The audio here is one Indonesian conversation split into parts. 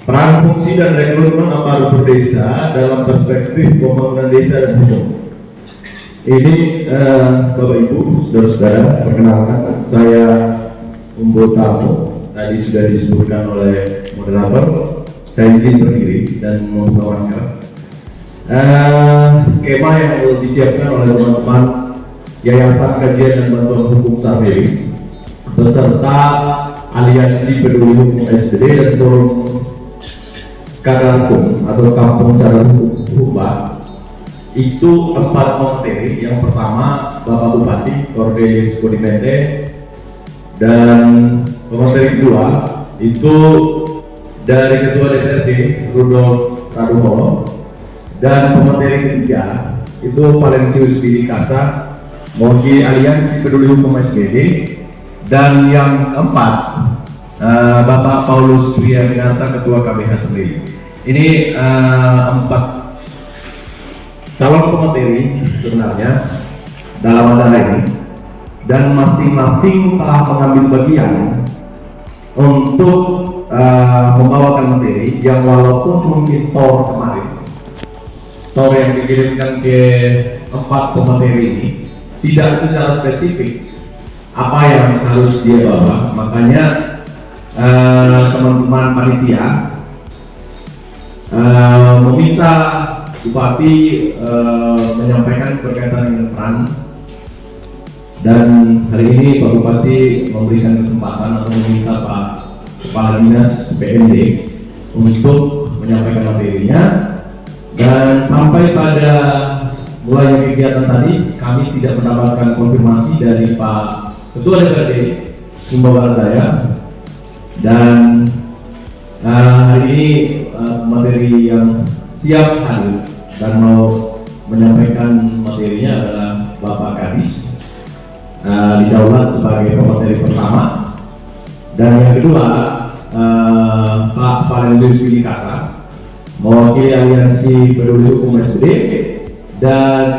Peran, fungsi, dan rekrutmen aparatur desa dalam perspektif pembangunan desa dan hukum. Ini Bapak Ibu, saudara-saudara, perkenalkan saya Umbo Tamu. Tadi sudah disebutkan oleh moderator. Saya izin berdiri dan membuka masker. Skema yang disiapkan oleh teman-teman Yayasan Kajian dan Bantuan Hukum Saperi beserta Aliansi Peduli Hukum SD dan Forum Kadarkum atau Kampung Sadar Hukum itu 4 materi. Yang pertama Bapak Bupati Cordelis Budimente, dan materi kedua itu dari Ketua DPRD Rudolf Raduholo, dan pemateri ketiga itu Valensius Billy Kasa mewakili Aliansi Peduli Hukum SBD, dan yang keempat Bapak Paulus Priyaminata Ketua KBH sendiri. Ini 4 calon pemateri sebenarnya dalam acara ini, dan masing-masing telah mengambil bagian untuk membawakan materi yang walaupun mungkin kemarin yang dikirimkan ke 4 pemateri ini tidak secara spesifik apa yang harus dia bawa, makanya teman-teman panitia meminta Bupati menyampaikan berkaitan dengan peran, dan hari ini Pak Bupati memberikan kesempatan atau meminta Pak Kepala Dinas PMD untuk menyampaikan materinya, dan sampai pada mulai kegiatan tadi kami tidak mendapatkan konfirmasi dari Pak Ketua DPRD Sumba Barat Daya, dan hari ini materi yang siap hadir dan mau menyampaikan materinya adalah Bapak Kadis didaulat sebagai pemateri pertama, dan yang kedua Pak Valensius Billy Kasa mewakili Aliansi Peduli Hukum SD, dan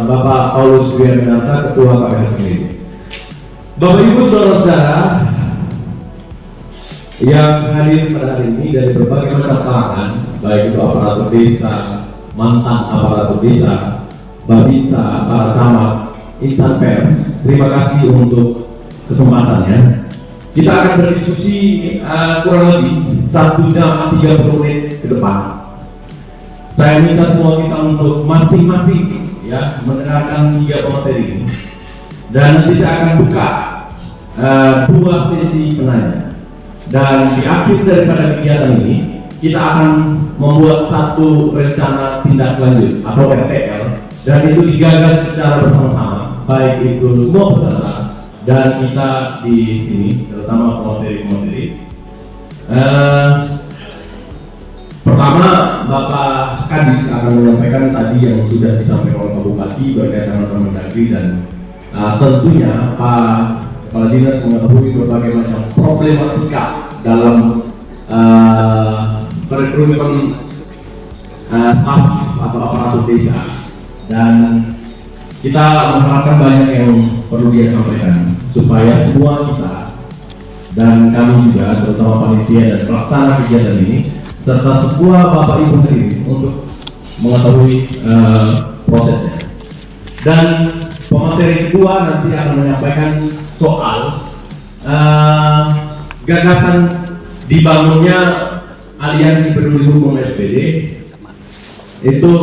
Bapak Paulus Priyaminata Ketua KBH sendiri. Bapak Ibu saudara-saudara yang hadir pada hari ini dari berbagai macam kalangan, baik itu aparatur desa, mantan aparatur desa, babinsa, para camat, insan pers, terima kasih untuk kesempatannya. Kita akan berdiskusi kurang lebih 1 jam 30 menit ke depan. Saya minta semua kita untuk masing-masing mendengarkan 3 pemateri ini, dan nanti saya akan buka 2 sesi penanya, dan di akhir daripada kegiatan ini kita akan membuat satu rencana tindak lanjut atau RTL, dan itu digagas secara bersama-sama, baik itu semua peserta dan kita di sini, terutama pemateri-pemateri. Pertama, Bapak Kadis akan menyampaikan tadi yang sudah disampaikan oleh Pak Bupati berkaitan dengan Mendagri, dan tentunya Pak Kepala Dinas mengetahui berbagai macam problematika dalam perekrutmen staf atau aparatur desa, dan kita mengharapkan banyak yang perlu dia sampaikan supaya semua kita dan kami juga, terutama panitia dan pelaksana kegiatan ini, serta semua Bapak Ibu sendiri untuk mengetahui prosesnya. Dan pemateri kedua nanti akan menyampaikan soal gagasan dibangunnya Aliansi Peduli Hukum SPD itu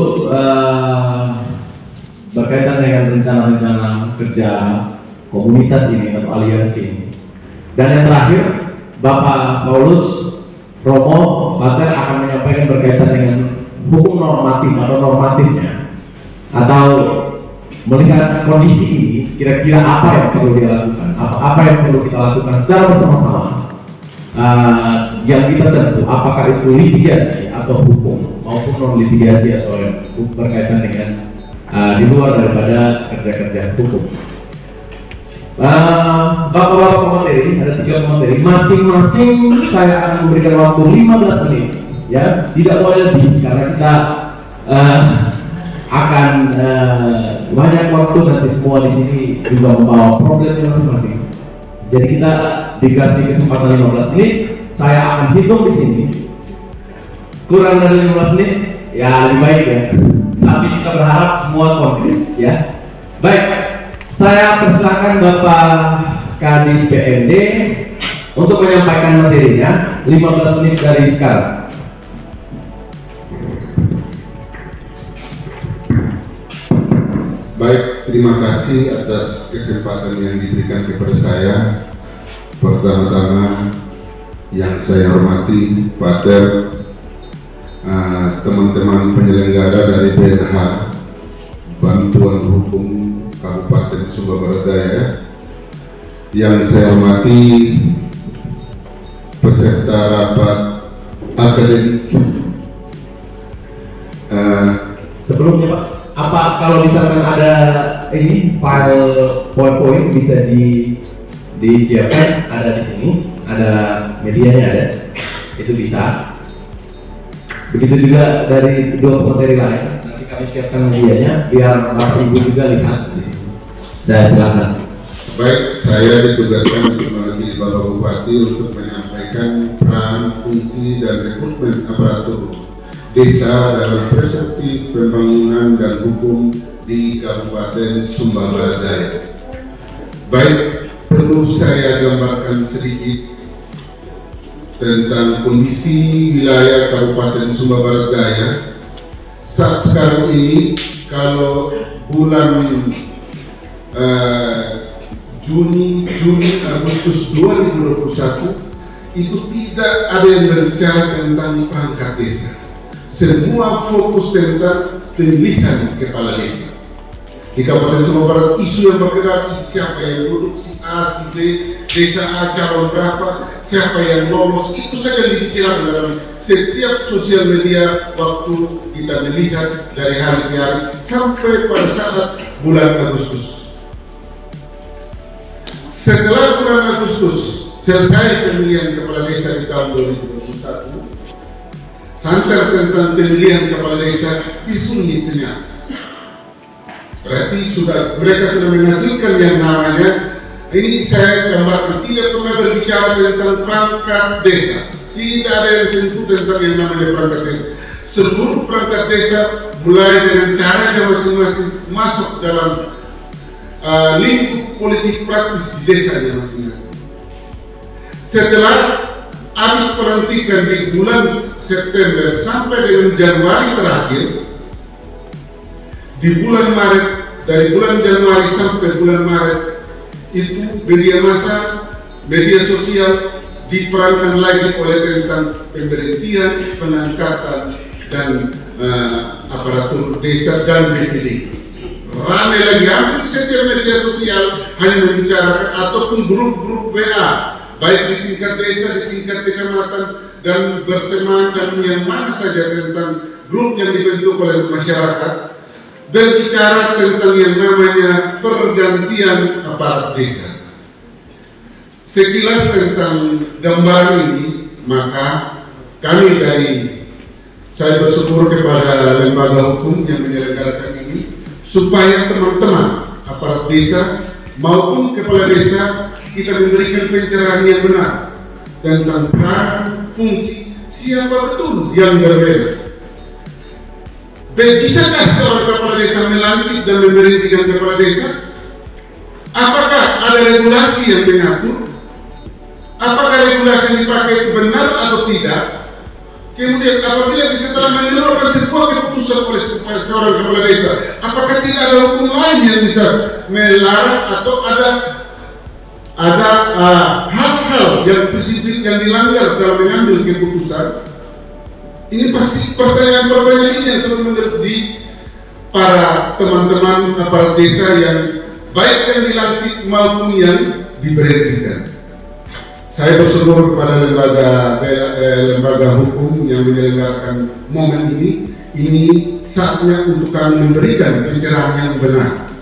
berkaitan dengan rencana-rencana kerja komunitas ini atau aliansi ini. Dan yang terakhir, Bapak Paulus Romo Bater akan menyampaikan berkaitan dengan hukum normatif atau normatifnya, atau melihat kondisi ini kira-kira apa yang perlu dilakukan, apa yang perlu kita lakukan secara bersama-sama. Yang kita tentu apakah itu litigasi atau hukum maupun non litigasi atau berkaitan dengan di luar daripada kerja-kerja hukum. Bapak-bapak pemateri, ada 3 pemateri, masing-masing saya akan memberikan waktu 15 menit, ya, tidak boleh lebih karena kita akan banyak waktu, nanti semua di sini juga membawa problemnya masing-masing. Jadi kita dikasih kesempatan 15 menit. saya akan hitung di sini. Kurang dari 15 menit, ya lebih baik ya. Tapi kita berharap semua komplit ya. Baik, saya persilakan Bapak Kadis PMD untuk menyampaikan materinya 15 menit dari sekarang. Baik, terima kasih atas kesempatan yang diberikan kepada saya. Pertama-tama yang saya hormati pada teman-teman penyelenggara dari BNH Bantuan Hukum Kabupaten Sumba Barat Daya, yang saya hormati peserta rapat akademik. Sebelumnya Pak, apa kalau misalkan ada ini file PowerPoint bisa disiapkan, ada di sini, ada medianya ada, itu bisa. Begitu juga dari dua materi lain, nanti kami siapkan medianya biar Bapak Ibu juga lihat. Saya silakan. Baik, saya ditugaskan sebagai Bapak Bupati untuk menyampaikan peran, fungsi, dan rekrutmen aparatur desa dalam perspektif pembangunan dan hukum di Kabupaten Sumba Barat Daya. Baik, perlu saya gambarkan sedikit tentang kondisi wilayah Kabupaten Sumba Barat Daya saat sekarang ini. Kalau bulan Juni, Agustus 2021 itu tidak ada yang berbicara tentang perangkat desa. Semua fokus tentang pemilihan kepala desa. Di Kabupaten Sumba Barat, isu yang bergerak siapa yang duduk, si A, si B, desa A calon berapa, siapa yang lolos, itu saja yang dibicarakan dalam setiap sosial media waktu kita melihat dari hari ke hari sampai pada saat bulan Agustus. Setelah bulan Agustus selesai pemilihan kepala desa di tahun 2021, santer tentang pemilihan kepala desa disunyi senyap. Berarti mereka sudah menghasilkan yang namanya, ini saya gambarkan, tidak pernah berbicara tentang perangkat desa. Tidak ada yang sentuh tentang yang namanya perangkat desa. Seluruh perangkat desa mulai dengan caranya masing-masing masuk dalam lingkup politik praktis di desanya masing-masing. Setelah habis pelantikan di bulan September sampai dengan Januari terakhir, di bulan Maret, dari bulan Januari sampai bulan Maret itu media massa, media sosial diperankan lagi oleh tentang pemberhentian, pengangkatan, dan aparatur desa dan BPD. Ramai lagi, hampir setiap media sosial hanya membicarakan ataupun grup-grup WA, baik di tingkat desa, di tingkat kecamatan, dan berteman dan yang mana saja tentang grup yang dibentuk oleh masyarakat, berbicara tentang yang namanya pergantian aparat desa. Sekilas tentang gambar ini, maka kami saya bersyukur kepada lembaga hukum yang menyelenggarakan ini, supaya teman-teman aparat desa maupun kepala desa kita memberikan pencerahan yang benar tentang peran, fungsi, siapa betul yang berbeda. Bisakah seorang kepala desa melantik dan memberhentikan kepala desa? Apakah ada regulasi yang mengatur? Apakah regulasi yang dipakai itu benar atau tidak? Kemudian apabila setelah mengeluarkan sebuah keputusan oleh seorang kepala desa, apakah tidak ada hukum lain yang bisa melarang atau ada hal-hal yang spesifik yang dilanggar dalam mengambil keputusan? Ini pasti pertanyaan-pertanyaan ini yang selalu menjadi para teman-teman aparat desa yang baik yang dilantik maupun yang diberhentikan. Saya bersyukur kepada lembaga hukum yang menyelenggarakan momen ini. Ini saatnya untuk kami memberikan pencerahan yang benar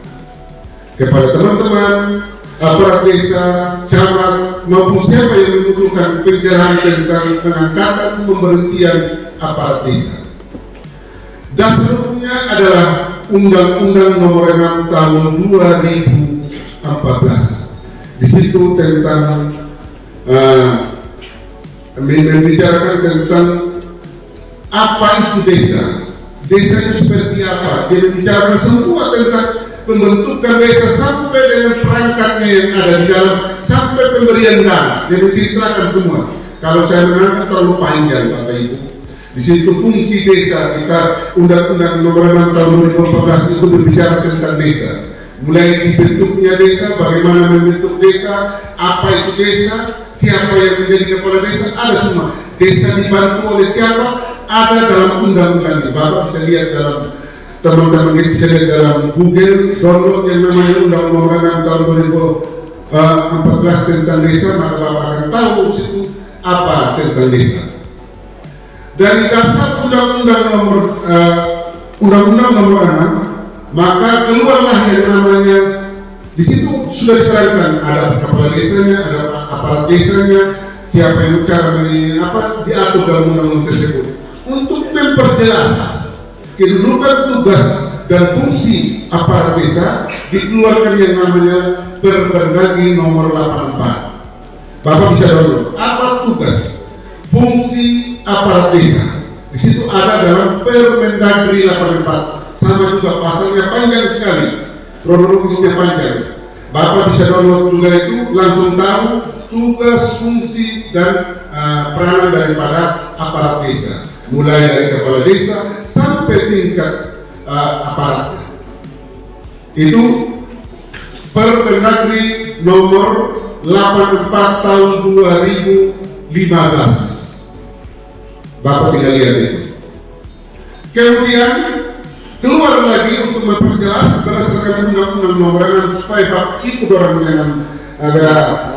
kepada teman-teman aparat desa, camat, maupun siapa yang membutuhkan pencerahan tentang pengangkatan pemberhentian aparat desa. Dasarnya adalah Undang-Undang Nomor 6 Tahun 2014. Di situ tentang membicarakan tentang apa itu desa. Desa itu seperti apa? Dia membicarakan semua tentang pembentukan desa sampai dengan perangkatnya yang ada di dalam, sampai pemberian dana. Dia menceritakan semua. Kalau saya menangkap terlalu panjang, Bapak Ibu. Di situ fungsi desa, kita Undang-Undang Nomor 6 Tahun 2014 itu berbicara tentang desa. Mulai dibentuknya desa, bagaimana membentuk desa, apa itu desa, siapa yang menjadi kepala desa, ada semua. Desa dibantu oleh siapa, ada dalam undang-undang. Bapak bisa lihat dalam, teman-teman bisa lihat dalam Google, download yang namanya Undang-Undang Nomor 6 Tahun 2014 tentang desa, maka Bapak akan tahu situ apa tentang desa. Dari dasar Undang-Undang Nomor 6, maka keluarlah yang namanya, di situ sudah diterangkan ada kepala desanya, ada aparat desanya, siapa yang cara diatur dalam undang-undang tersebut. Untuk memperjelas kedudukan, tugas dan fungsi aparat desa, dikeluarkan yang namanya Permendagri Nomor 84. Bapak bisa download apa tugas, fungsi aparat desa. Di situ ada dalam Permendagri 84. Sama juga pasalnya panjang sekali, kronologisnya panjang. Bapak bisa download juga itu, langsung tahu tugas, fungsi dan peranan daripada aparat desa, mulai dari kepala desa sampai tingkat aparatnya. Itu Permendagri Nomor 84 Tahun 2015. Bapak tidak lihat itu. Kemudian keluar lagi untuk memperjelas berdasarkan Undang-Undang Nomor 6 supaya Bapak itu orang yang ada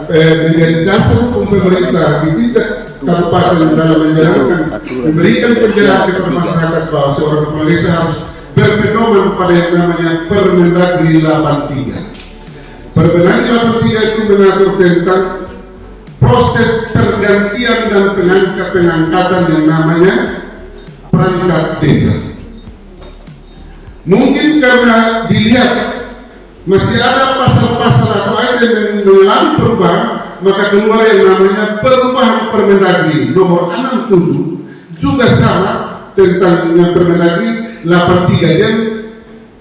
menjadi dasar hukum pemerintah di tingkat kabupaten dalam menjalankan, memberikan penjelasan kepada masyarakat bahwa seorang kepala desa harus berpedoman pada yang namanya Permendagri 83. Permendagri 83 itu mengatur tentang proses pergantian dan pengangkatan yang namanya perangkat desa. Mungkin karena dilihat masih ada pasal-pasal atau ayat yang mengalami perubahan, maka keluar yang namanya perubahan Permendagri Nomor 67 juga sama tentang yang Permendagri 83, dan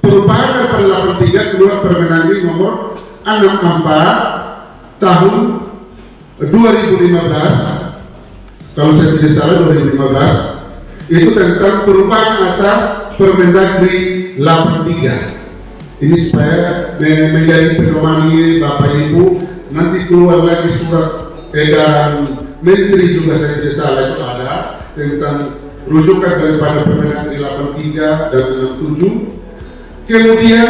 perubahan daripada 83 keluar Permendagri Nomor 64 Tahun 2015, kalau saya tidak salah 2015, itu tentang perubahan atas Permendagri 83. Ini supaya menjadi pedoman ini Bapak Ibu. Nanti keluar lagi surat edaran Menteri juga saya tidak salah itu ada tentang rujukan daripada Permendagri 83 dan 67. Kemudian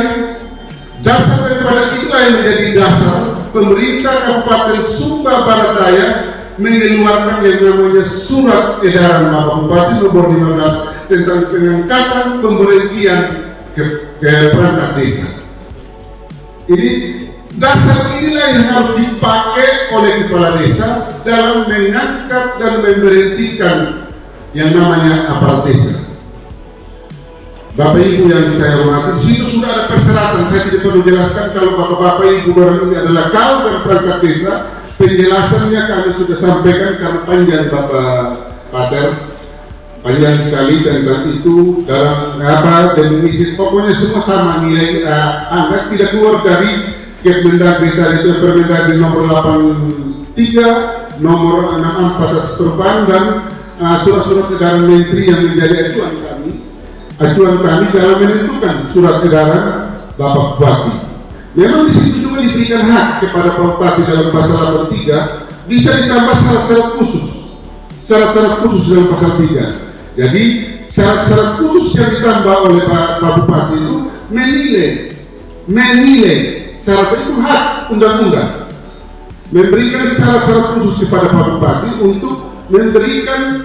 dasar daripada itulah yang menjadi dasar pemerintah Kabupaten Sumba Barat Daya mengeluarkan yang namanya Surat Edaran Bapak Bupati Nomor 15 tentang pengangkatan pemberhentian ke perangkat desa. Ini dasar inilah yang harus dipakai oleh kepala desa dalam mengangkat dan memberhentikan yang namanya aparat desa. Bapak Ibu yang saya hormati, di situ sudah ada persyaratan. Saya tidak perlu jelaskan kalau Bapak Ibu orang ini adalah kaum dan perangkat desa. Penjelasannya kami sudah sampaikan karena panjang Bapak Pater, panjang sekali tentang itu dalam definisi. Pokoknya semua sama nilai angka, tidak keluar dari Kemendagri tadi itu Permendagri Nomor 83, Nomor 64 perubahan dan surat-surat edaran Menteri yang menjadi acuan kami dalam menentukan surat edaran Bapak Bupati. Memang di situ juga diberikan hak kepada Pak Bupati dalam pasal 83, bisa ditambah syarat-syarat khusus dalam pasal 3. Jadi syarat-syarat khusus yang ditambah oleh Pak Bupati itu menilai syarat itu hak undang-undang, memberikan syarat-syarat khusus kepada Pak Bupati untuk memberikan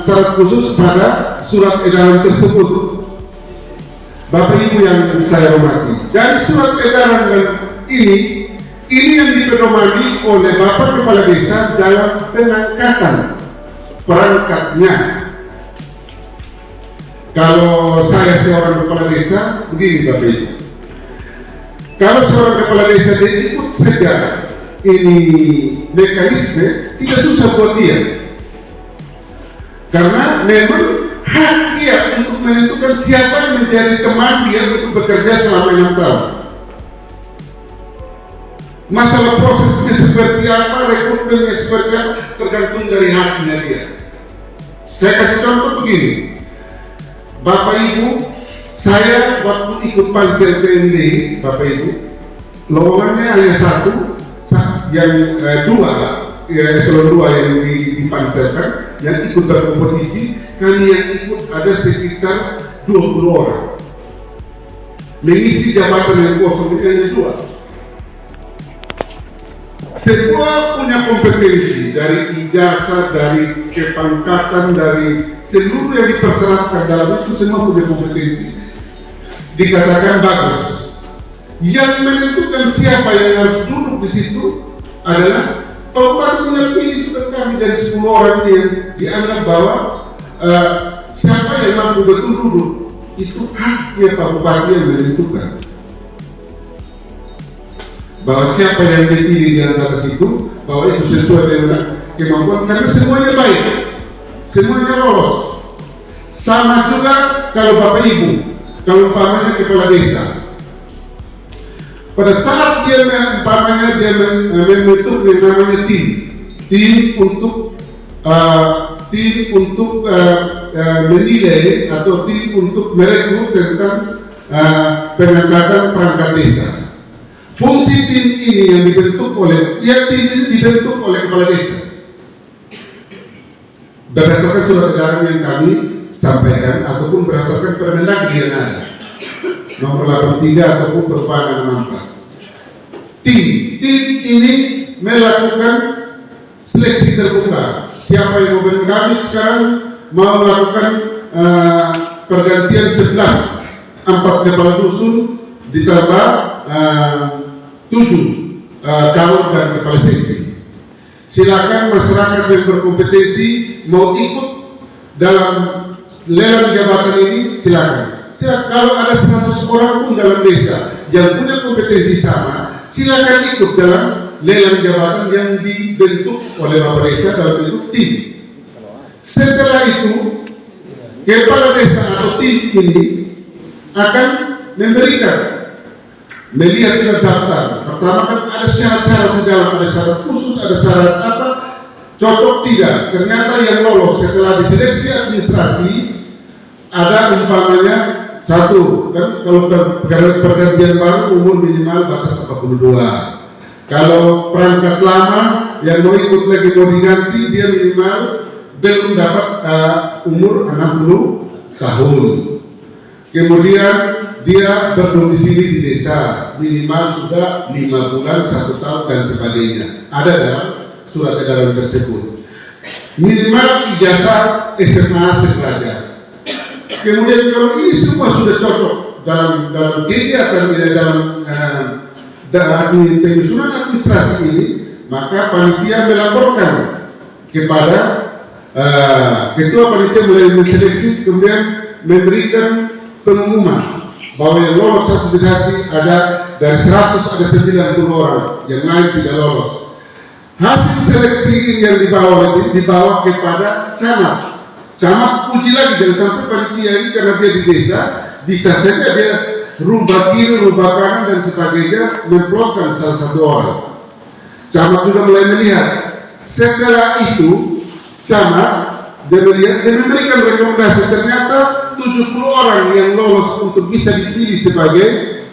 syarat khusus pada surat edaran tersebut. Bapak Ibu yang saya hormati, dari surat edaran ini yang dipedomani oleh Bapak Kepala Desa dalam pengangkatan perangkatnya. Kalau saya seorang kepala desa, begini Bapak Ibu. Kalau seorang kepala desa dia ikut saja ini mekanisme, tidak susah buat dia. Karena memang hak dia untuk menentukan siapa yang menjadi teman dia untuk bekerja selama 6 tahun. Masalah prosesnya seperti apa, rekrutmennya seperti apa, tergantung dari haknya dia. Saya kasih contoh begini, Bapak Ibu, saya waktu ikut pansel PMD, Bapak Ibu, lowongannya hanya satu, yang dua, ya eselon 2 yang dipanselkan, yang ikut berkompetisi, kami yang ikut ada sekitar 20 orang. Mengisi jabatan yang kosong itu hanya 2. Semua punya kompetensi, dari ijazah, dari kepangkatan, dari seluruh yang dipersyaratkan dalam itu semua punya kompetensi. Dikatakan bagus. Yang menentukan siapa yang harus duduk di situ adalah Bupati yang pilih sudah kami dari 10 orang yang dianggap bahwa siapa yang mampu betul duduk itu haknya Pak Bupati yang menentukan. Bahwa siapa yang dipilih di antara situ, bahwa itu sesuai dengan kemampuan, karena semuanya baik, semuanya lolos. Sama juga kalau Bapak Ibu, kalau umpamanya kepala desa, pada saat dia membentuk yang namanya tim untuk menilai atau tim untuk merekrut tentang pengangkatan perangkat desa. Fungsi tim ini yang dibentuk oleh kepala desa berdasarkan surat edaran yang kami sampaikan ataupun berdasarkan Permendagri yang ada nomor 83 ataupun perubahan 64. Tim ini melakukan seleksi terbuka. Siapa yang mau kami sekarang mau melakukan pergantian 4 kepala dusun ditambah 7 camat dan kepala seksi. Silakan masyarakat yang berkompetensi mau ikut dalam lelang jabatan ini, silakan. Kalau ada 100 orang pun dalam desa yang punya kompetensi sama, silakan ikut dalam lelang jabatan yang dibentuk oleh Bapak Desa dalam bentuk tim. Setelah itu, kepala desa atau tim ini akan melihat sudah daftar. Pertama kan ada syarat-syarat di dalam, ada syarat khusus, ada syarat apa, cocok tidak. Ternyata yang lolos setelah diseleksi administrasi ada umpamanya 1, kan kalau pergantian baru umur minimal batas 42. Kalau perangkat lama yang mau ikut lagi mau diganti dia minimal belum dapat umur 60 tahun. Kemudian dia berdomisili di desa minimal sudah 5 bulan, 1 tahun dan sebagainya. Ada dalam surat edaran tersebut. Minimal ijazah SMA sederajat. Kemudian kalau ini semua sudah cocok dalam kegiatan dalam penyusunan administrasi ini, maka panitia melaporkan kepada ketua panitia mulai menseleksi, kemudian memberikan pengumuman bahwa yang lolos administrasi ada dari 100 ada 90 orang, yang lain tidak lolos. Hasil seleksi ini yang dibawa kepada camat. Camat uji lagi, jangan sampai panitia ini karena dia di desa bisa saja dia rubah kiri, rubah kanan dan sebagainya, memplotkan salah satu orang. Camat juga mulai melihat. Setelah itu camat dia melihat dan memberikan rekomendasi, ternyata 70 orang yang lolos untuk bisa dipilih sebagai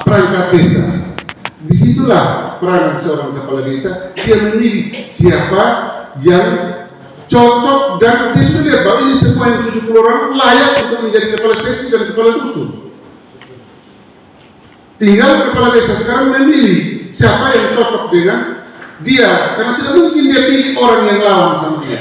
perangkat desa. Disitulah peran seorang kepala desa, dia memilih siapa yang cocok dan dia sudah lihat bahwa ini semua yang 70 orang layak untuk menjadi kepala seksi dan kepala dusun. Tinggal kepala desa sekarang memilih siapa yang cocok dengan dia, karena tidak mungkin dia pilih orang yang lawan sama dia.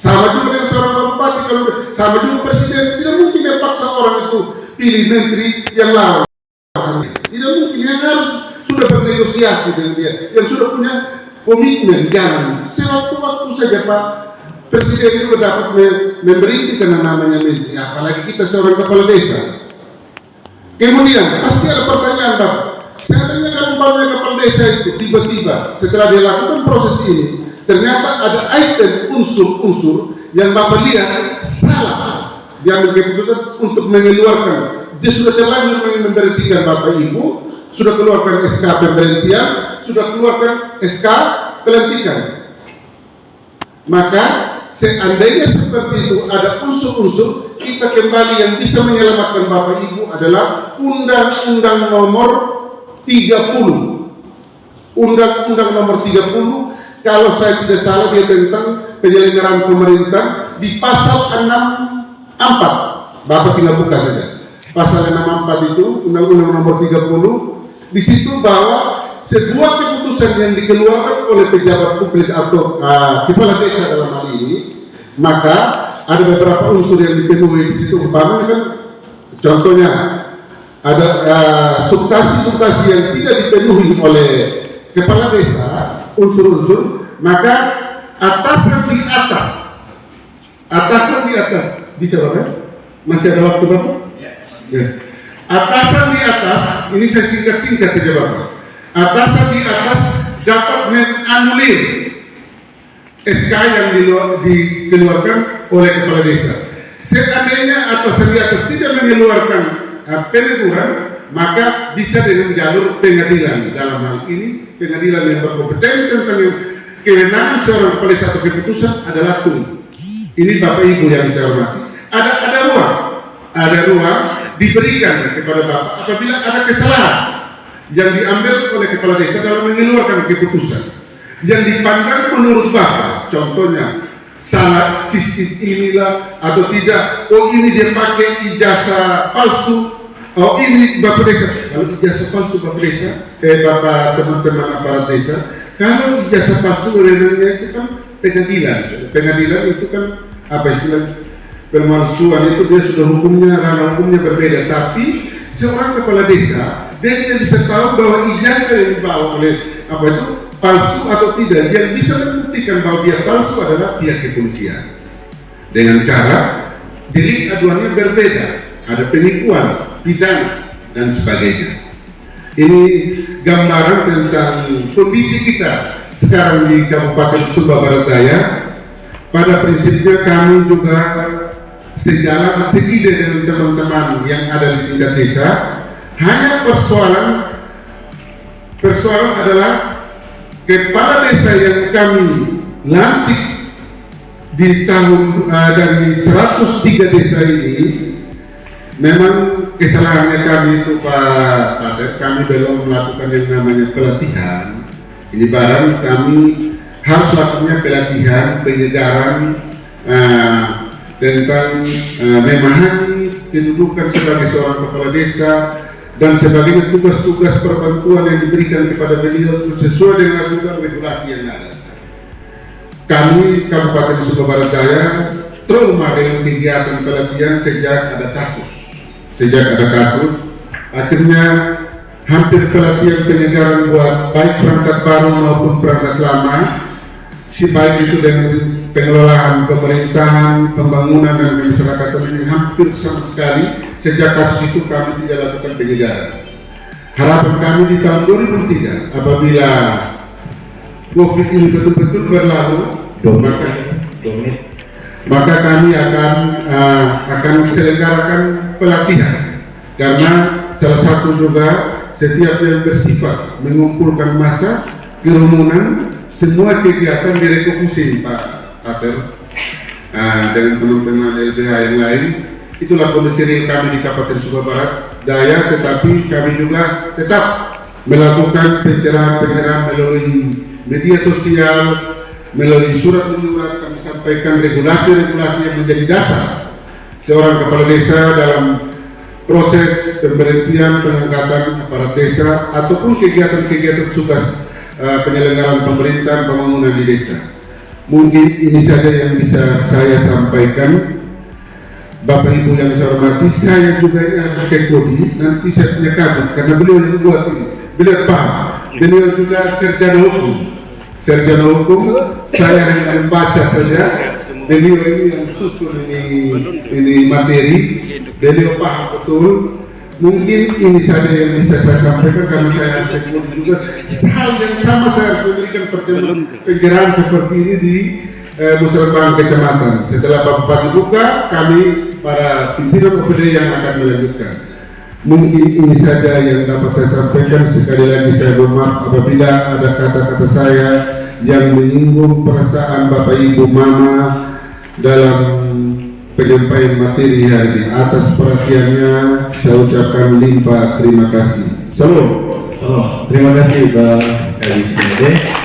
Sama juga dengan seorang bupati, kalau sama juga presiden, tidak mungkin dia paksa orang itu pilih menteri yang lawan sama dia. Tidak mungkin, yang harus sudah bernegosiasi dengan dia, yang sudah punya komitmen. Jangan sewaktu-waktu saja Pak Presiden itu dapat memberitakan namanya menteri, apalagi kita seorang kepala desa. Kemudian pasti ada pertanyaan Pak, saya tanyakan umpamanya kepala desa itu tiba-tiba setelah dia lakukan proses ini, ternyata ada item unsur-unsur yang Bapak lihat salah, dia ambil keputusan untuk mengeluarkan. Dia sudah terlanjur memberhentikan Bapak Ibu, sudah keluarkan SK pemberhentian, sudah keluarkan SK pelantikan. Maka seandainya seperti itu ada unsur-unsur, kita kembali yang bisa menyelamatkan Bapak Ibu adalah Undang-Undang Nomor 30. Undang-Undang Nomor 30, kalau saya tidak salah dia tentang penyelenggaraan pemerintah di pasal 64. Bapak tinggal buka saja. Pasal 64 itu Undang-Undang Nomor 30, di situ bahwa sebuah keputusan yang dikeluarkan oleh pejabat publik atau kepala desa dalam hal ini, maka ada beberapa unsur yang dipenuhi di situ. Umpamanya kan, contohnya ada substansi-substansi yang tidak dipenuhi oleh kepala desa, unsur-unsur, maka atasan di atas, bisa Bapak? Masih ada waktu Bapak? Ya. Atasan di atas, ini saya singkat-singkat saja Bapak. Atasan di atas dapat menganulir SK yang dikeluarkan oleh kepala desa. Seandainya atasan di atas tidak mengeluarkan peneguran, maka bisa dengan jalur pengadilan. Dalam hal ini pengadilan yang berkompeten tentang kewenangan seorang kepala desa atau keputusan adalah TUN. Ini Bapak Ibu yang saya hormati. Ada ruang diberikan kepada Bapak apabila ada kesalahan yang diambil oleh kepala desa dalam mengeluarkan keputusan yang dipandang menurut Bapak, contohnya salah sistem inilah atau tidak, oh ini dia pakai ijazah palsu, oh ini Bapak desa, kalau ijazah palsu Bapak desa, Bapak teman-teman aparat desa, kalau ijazah palsu sebenarnya itu kan pengadilan itu kan apa istilah pemalsuan, itu dia sudah hukumnya, ranah hukumnya berbeda. Tapi seorang kepala desa dia bisa tahu bahwa ijazah yang dibawa oleh apa itu palsu atau tidak. Yang bisa membuktikan bahwa dia palsu adalah pihak kepolisian dengan cara delik aduannya berbeda, ada penipuan, pidana dan sebagainya. Ini gambaran tentang kondisi kita sekarang di Kabupaten Sumba Barat Daya. Pada prinsipnya kami juga sejalan seide dengan teman-teman yang ada di tingkat desa. Hanya persoalan adalah kepala desa yang kami lantik di tahun dari 103 desa ini, memang kesalahannya kami itu Pak Pater, kami belum melakukan yang namanya pelatihan. Ini barang kami harus lakukannya pelatihan, penyegaran tentang memahami kedudukan sebagai seorang kepala desa dan sebagainya, tugas-tugas perbantuan yang diberikan kepada beliau sesuai dengan aturan regulasi yang ada. Kami Kabupaten Sumba Barat Daya trauma dengan kegiatan pelatihan sejak ada kasus. Akhirnya hampir pelatihan penyegaran buat baik perangkat baru maupun perangkat lama, si baik itu dengan pengelolaan pemerintahan, pembangunan dan kemasyarakatan ini hampir sama sekali. Sejak kasus itu kami tidak lakukan penyegaran. Harapan kami di tahun 2003 apabila COVID ini betul-betul berlalu, maka kami akan selenggarakan pelatihan, karena salah satu juga setiap yang bersifat mengumpulkan massa, kerumunan, semua kegiatan direfocusing Pak Pater dengan teman-teman LBH yang lain. Itulah kondisi real kami di Kabupaten Sumba Barat Daya, tetapi kami juga tetap melakukan pencerahan melalui media sosial, melalui surat-menyurat. Kami sampaikan regulasi-regulasi yang menjadi dasar seorang kepala desa dalam proses pemberhentian, pengangkatan aparat desa ataupun kegiatan-kegiatan tugas penyelenggaraan pemerintahan pembangunan di desa. Mungkin ini saja yang bisa saya sampaikan. Bapak Ibu yang saya hormati, saya juga ini harus kekodi, nanti saya punya kabut karena beliau yang buat ini, beliau paham, beliau juga sarjana hukum, saya hanya membaca saja. Beliau ini yang susun ini materi, beliau paham betul. Mungkin ini saja yang bisa saya sampaikan karena saya sektor juga hal yang sama saya harus memberikan pencerahan seperti ini di musyawarah kecamatan. Setelah Bapak dibuka, kami para pimpinan OPD yang akan melanjutkan. Mungkin ini saja yang dapat saya sampaikan. Sekali lagi saya mohon maaf apabila ada kata-kata saya yang menyinggung perasaan Bapak Ibu Mama dalam penyampaian materi hari ini. Atas perhatiannya saya ucapkan limpah terima kasih. Salam. Terima kasih Pak Kadis.